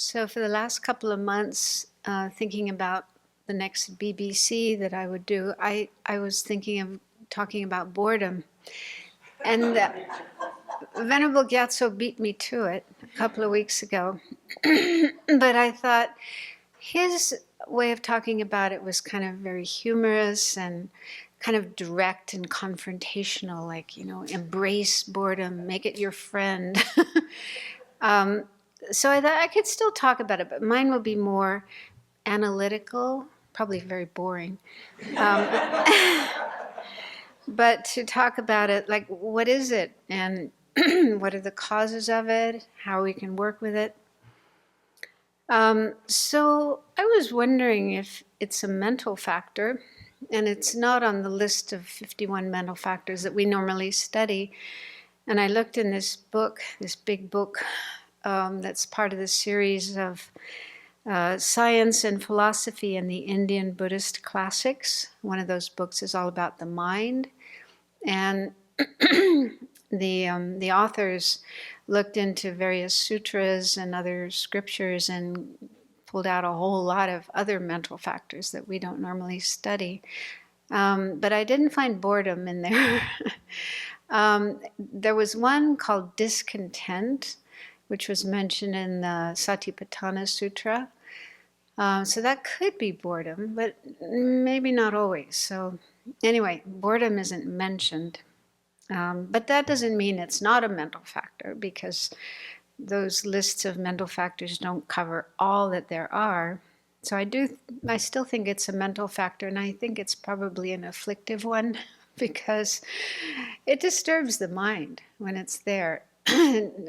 So for the last couple of months, thinking about the next BBC that I would do, I was thinking of talking about boredom. And Venerable Gyatso beat me to it a couple of weeks ago. But I thought his way of talking about it was kind of very humorous and kind of direct and confrontational, like, embrace boredom, make it your friend. So I thought I could still talk about it, but mine will be more analytical, probably very boring. Um, but to talk about it, like, what is it? And what are the causes of it? How we can work with it? So I was wondering if it's a mental factor, and it's not on the list of 51 mental factors that we normally study. And I looked in this book, this big book, that's part of the series of Science and Philosophy in the Indian Buddhist Classics. One of those books is all about the mind. And the authors looked into various sutras and other scriptures and pulled out a whole lot of other mental factors that we don't normally study. But I didn't find boredom in there. There was one called discontent, which was mentioned in the Satipatthana Sutra. So that could be boredom, but maybe not always. So anyway, boredom isn't mentioned. But that doesn't mean it's not a mental factor, because those lists of mental factors don't cover all that there are. So I still think it's a mental factor, and I think it's probably an afflictive one because it disturbs the mind when it's there.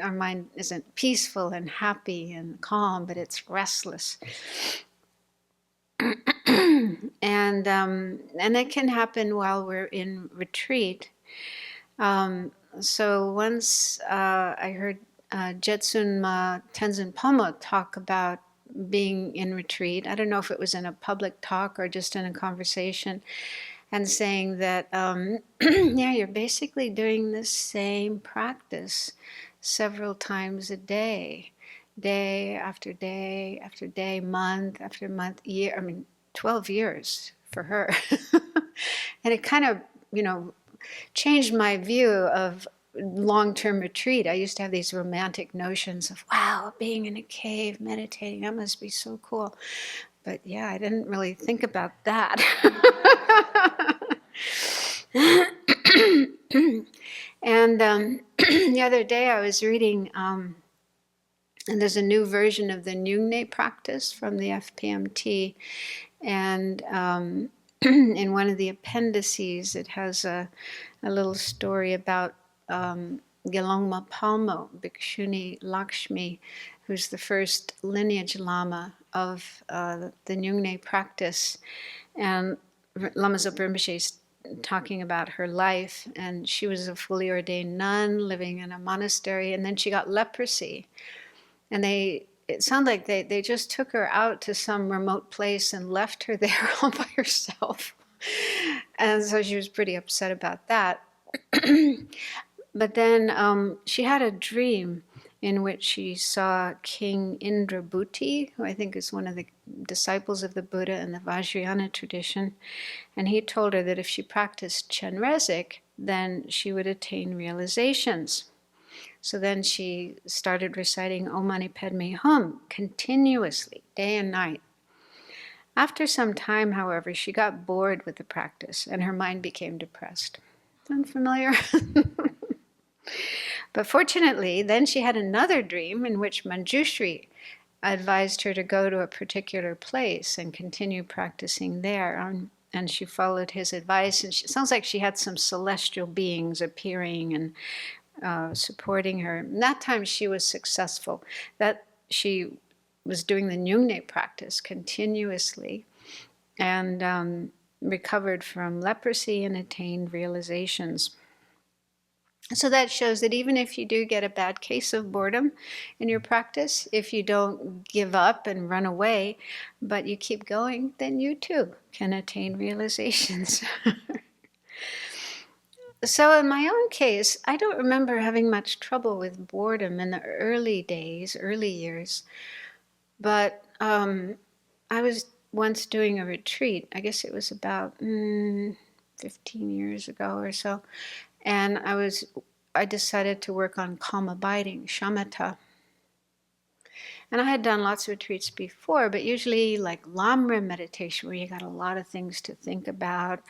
Our mind isn't peaceful and happy and calm, but it's restless. And it can happen while we're in retreat. So once I heard Jetsun Ma Tenzin Pomo talk about being in retreat. I don't know if it was in a public talk or just in a conversation, and saying that, yeah, you're basically doing the same practice several times a day, day after day after day, month after month, year. 12 years for her. And it kind of, changed my view of long-term retreat. I used to have these romantic notions of, wow, being in a cave, meditating, that must be so cool. But yeah, I didn't really think about that. And the other day I was reading, and there's a new version of the Nyungne practice from the FPMT, and in one of the appendices it has a little story about Gelongma Palmo, Bhikshuni Lakshmi, who's the first lineage Lama of the Nyungne practice. And Lama Zopa Rinpoche's talking about her life, and she was a fully ordained nun living in a monastery, and then she got leprosy. And it sounded like they just took her out to some remote place and left her there all by herself. And so she was pretty upset about that. But then she had a dream in which she saw King Indrabhuti, who I think is one of the disciples of the Buddha in the Vajrayana tradition. And he told her that if she practiced Chenrezig, then she would attain realizations. So then she started reciting Om Mani Padme Hum continuously, day and night. After some time, however, she got bored with the practice and her mind became depressed. Unfamiliar? But fortunately, then she had another dream in which Manjushri advised her to go to a particular place and continue practicing there. And she followed his advice, and it sounds like she had some celestial beings appearing and supporting her. And that time she was successful. That she was doing the Nyungne practice continuously, and recovered from leprosy and attained realizations. So that shows that even if you do get a bad case of boredom in your practice, if you don't give up and run away, but you keep going, then you too can attain realizations. So in my own case, I don't remember having much trouble with boredom in the early days, early years. But I was once doing a retreat. I guess it was about 15 years ago or so. And I decided to work on calm abiding, shamatha. And I had done lots of retreats before, but usually like lamrim meditation, where you got a lot of things to think about,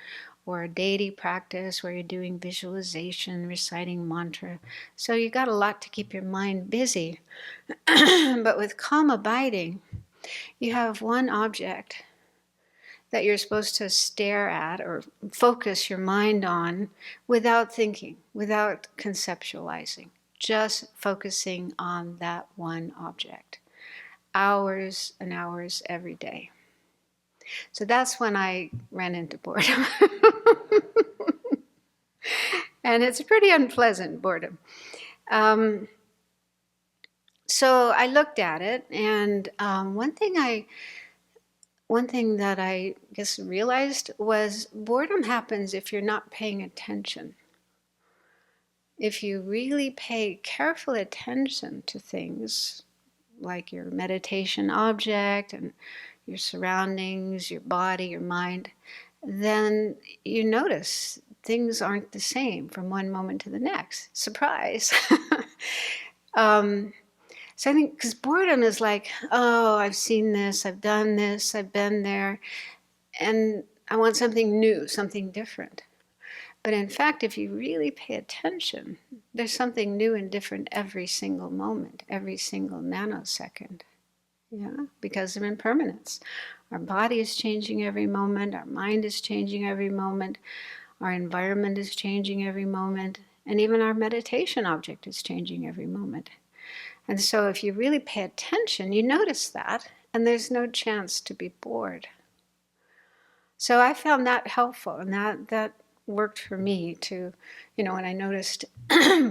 or a deity practice where you're doing visualization, reciting mantra. So you got a lot to keep your mind busy. But with calm abiding, you have one object that you're supposed to stare at or focus your mind on without thinking, without conceptualizing, just focusing on that one object, hours and hours every day. So that's when I ran into boredom. And it's pretty unpleasant boredom. So I looked at it, and one thing that I guess realized was boredom happens if you're not paying attention. If you really pay careful attention to things like your meditation object and your surroundings, your body, your mind, then you notice things aren't the same from one moment to the next. Surprise! So I think, because boredom is like, oh, I've seen this, I've done this, I've been there, and I want something new, something different. But in fact, if you really pay attention, there's something new and different every single moment, every single nanosecond. Yeah, because of impermanence. Our body is changing every moment, our mind is changing every moment, our environment is changing every moment, and even our meditation object is changing every moment. And so if you really pay attention, you notice that, and there's no chance to be bored. So I found that helpful, and that worked for me to, when I noticed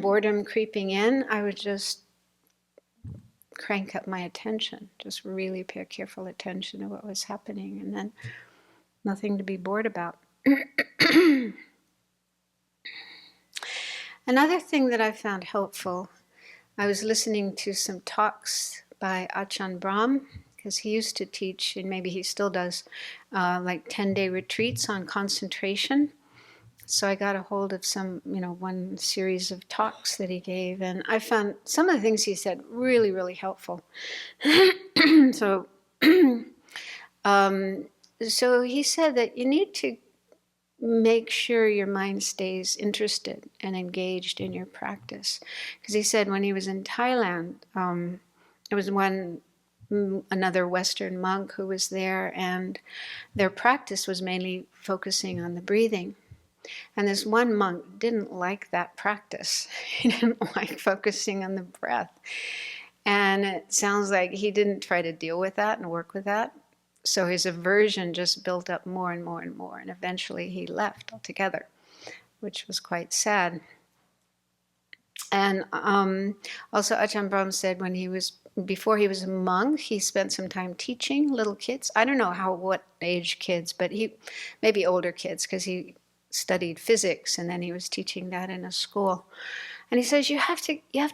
boredom creeping in, I would just crank up my attention, just really pay careful attention to what was happening, and then nothing to be bored about. Another thing that I found helpful, I was listening to some talks by Ajahn Brahm, because he used to teach, and maybe he still does, like 10-day retreats on concentration. So I got a hold of some, one series of talks that he gave, and I found some of the things he said really, really helpful. So, so he said that you need to make sure your mind stays interested and engaged in your practice. Because he said when he was in Thailand, there was another Western monk who was there, and their practice was mainly focusing on the breathing. And this one monk didn't like that practice. He didn't like focusing on the breath. And it sounds like he didn't try to deal with that and work with that. So his aversion just built up more and more and more. And eventually he left altogether, which was quite sad. And also Ajahn Brahm said before he was a monk, he spent some time teaching little kids. I don't know what age kids, but maybe older kids, because he studied physics, and then he was teaching that in a school. And he says you have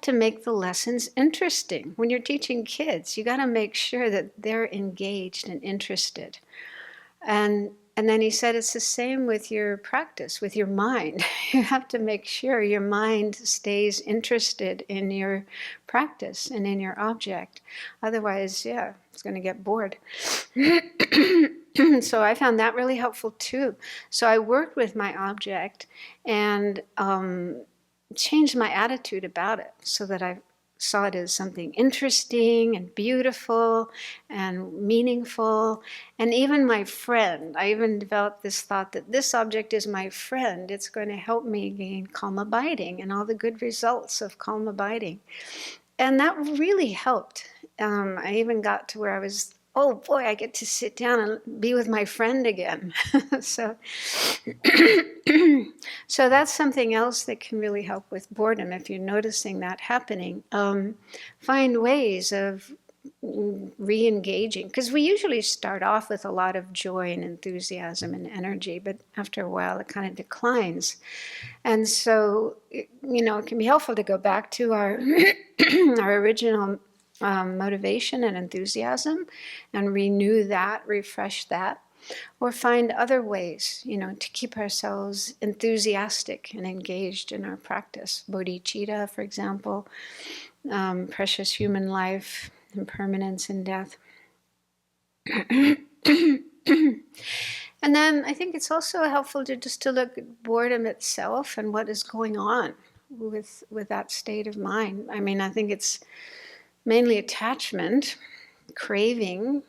to make the lessons interesting. When you're teaching kids, you got to make sure that they're engaged and interested. And then he said it's the same with your practice, with your mind. You have to make sure your mind stays interested in your practice and in your object. Otherwise, it's going to get bored. So I found that really helpful too. So I worked with my object and changed my attitude about it so that I saw it as something interesting and beautiful and meaningful. And even my friend, I even developed this thought that this object is my friend. It's going to help me gain calm abiding and all the good results of calm abiding. And that really helped. I even got to where I was, oh boy, I get to sit down and be with my friend again. So that's something else that can really help with boredom. If you're noticing that happening, find ways of re-engaging, because we usually start off with a lot of joy and enthusiasm and energy, but after a while it kind of declines. And so, it can be helpful to go back to our our original motivation and enthusiasm and renew that, refresh that, or find other ways, to keep ourselves enthusiastic and engaged in our practice. Bodhicitta, for example, precious human life, impermanence in death. And then I think it's also helpful to look at boredom itself and what is going on with that state of mind. I mean, I think it's mainly attachment, craving,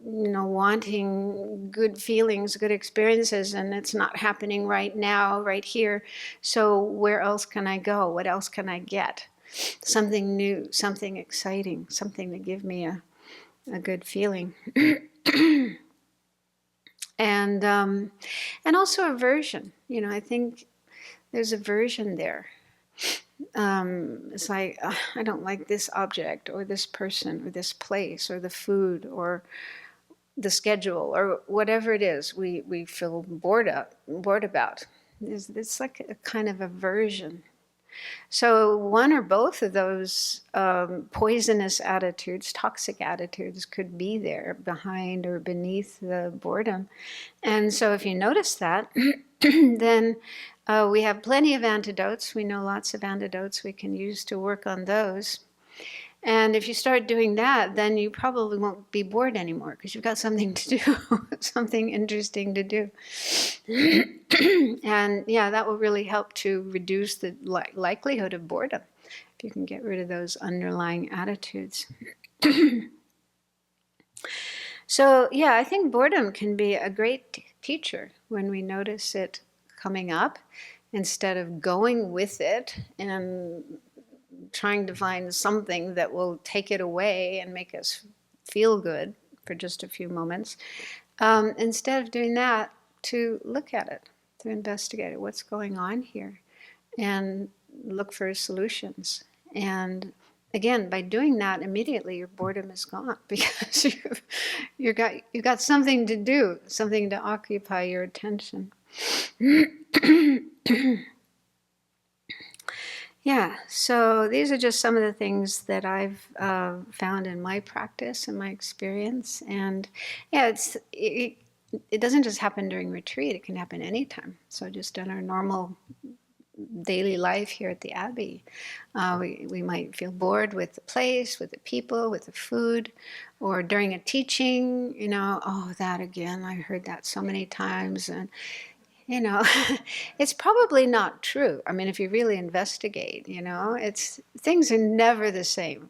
wanting good feelings, good experiences, and it's not happening right now, right here. So where else can I go? What else can I get? Something new, something exciting, something to give me a good feeling. And also aversion. I think there's aversion there. It's like, I don't like this object or this person or this place or the food or the schedule or whatever it is we feel bored about. It's like a kind of aversion. So one or both of those poisonous attitudes, toxic attitudes, could be there behind or beneath the boredom. And so if you notice that, then we have plenty of antidotes. We know lots of antidotes we can use to work on those. And if you start doing that, then you probably won't be bored anymore because you've got something to do, something interesting to do. And yeah, that will really help to reduce the likelihood of boredom if you can get rid of those underlying attitudes. So yeah, I think boredom can be a great teacher when we notice it coming up, instead of going with it and trying to find something that will take it away and make us feel good for just a few moments. Instead of doing that, to look at it, to investigate it, what's going on here, and look for solutions. And again, by doing that, immediately your boredom is gone because you've got something to do, something to occupy your attention. Yeah, so these are just some of the things that I've found in my practice and my experience. And yeah, it doesn't just happen during retreat, it can happen anytime. So just in our normal daily life here at the Abbey, we might feel bored with the place, with the people, with the food, or during a teaching, oh, that again, I heard that so many times. And it's probably not true. I mean, if you really investigate, things are never the same,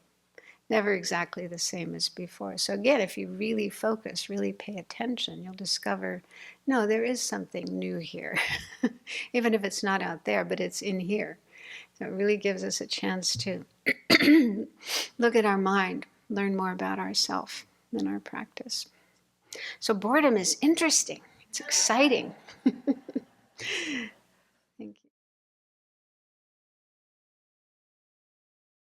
never exactly the same as before. So again, if you really focus, really pay attention, you'll discover, no, there is something new here, even if it's not out there, but it's in here. So it really gives us a chance to look at our mind, learn more about ourselves in our practice. So boredom is interesting. It's exciting.